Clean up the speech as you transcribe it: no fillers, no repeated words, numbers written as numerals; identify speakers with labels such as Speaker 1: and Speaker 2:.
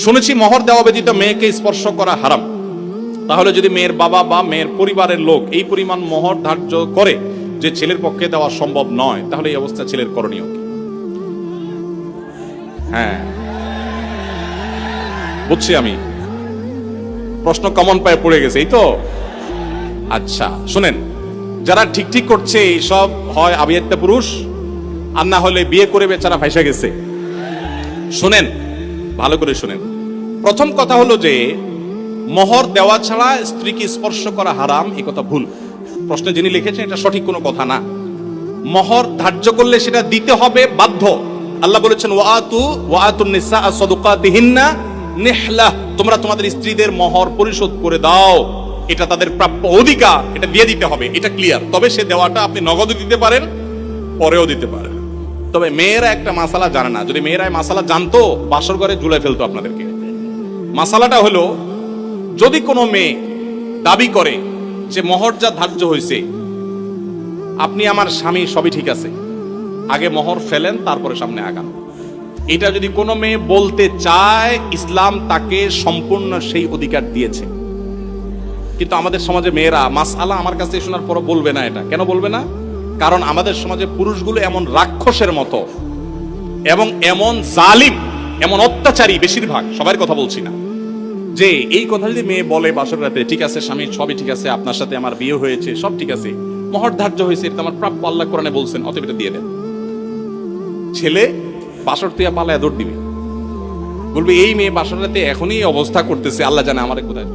Speaker 1: শুনেছি মোহর দেওয়া ব্যতীত মেয়েকে স্পর্শ করা হারাম। তাহলে যদি মেয়ের বাবা বা মেয়ের পরিবারের লোক এই পরিমাণ মোহর ধার্য করে যে ছেলের পক্ষে দেওয়া সম্ভব নয়, তাহলে এই অবস্থা ছেলের করণীয় কি? হ্যাঁ, বুঝছি আমি, প্রশ্ন কমন পায়ে পড়ে গেছে, এই তো। আচ্ছা শুনেন, যারা ঠিক ঠিক করছে এইসব হয় আবিয়াত্তা পুরুষ, আর না হলে বিয়ে করে বেচারা ভাইসা গেছে। শুনেন, ভালো করে শুনেন। প্রথম কথা হলো যে মোহর দেওয়া ছাড়া স্ত্রীকে স্পর্শ করা হারাম, এই কথা ভুল। প্রশ্নে যিনি লিখেছেন এটা সঠিক কোনো কথা না। মোহর ধার্য করলে সেটা দিতে হবে বাধ্য। আল্লাহ বলেছেন ওয়াতুন নিসা সাদুকাতিহিন্না নিহলাহ, তোমরা তোমাদের স্ত্রীদের মোহর পরিশোধ করে দাও, এটা তাদের প্রাপ্য অধিকার, এটা দিয়ে দিতে হবে, এটা ক্লিয়ার। তবে সে দেওয়াটা আপনি নগদও দিতে পারেন, পরেও দিতে পারেন। তবে মেয়েরা একটা মাসালা জানে না, যদি মেয়েরা মাসালা জানতো বাসর ঘরে ঝুলে ফেলতো আপনাদেরকে। মাসালাটা হলো, যদি কোনো মেয়ে দাবি করে যে মোহর যা ধার্য হয়েছে, আপনি আমার স্বামী, সবই ঠিক আছে, আগে মোহর ফেলেন তারপরে সামনে আগান, এটা যদি কোনো মেয়ে বলতে চায়, ইসলাম তাকে সম্পূর্ণ সেই অধিকার দিয়েছে। কিন্তু আমাদের সমাজে মেয়েরা মাসআলা আমার কাছে শোনার পর বলবে না। এটা কেন বলবে না? কারণ আমাদের সমাজে পুরুষগুলো এমন রাক্ষসের মতো এবং এমন জালিম, এমন অত্যাচারী, বেশিরভাগ, সবার কথা বলছি না, যে এই কথা যদি মেয়ে বলে বাসর রাতে, ঠিক আছে স্বামী, সবই ঠিক আছে, আপনার সাথে আমার বিয়ে হয়েছে, সব ঠিক আছে, মোহর ধার্য হয়েছে, এটা আমার প্রাপ্য, আল্লাহ কোরআনে বলছেন, অতএব এটা দিয়ে দেন। ছেলে বাসর তুইয়া পালায় দৌড় দিবে, বলবে এই মেয়ে বাসর রাতে এখনই অবস্থা করতেছে, আল্লাহ জানে আমারে কোথায়।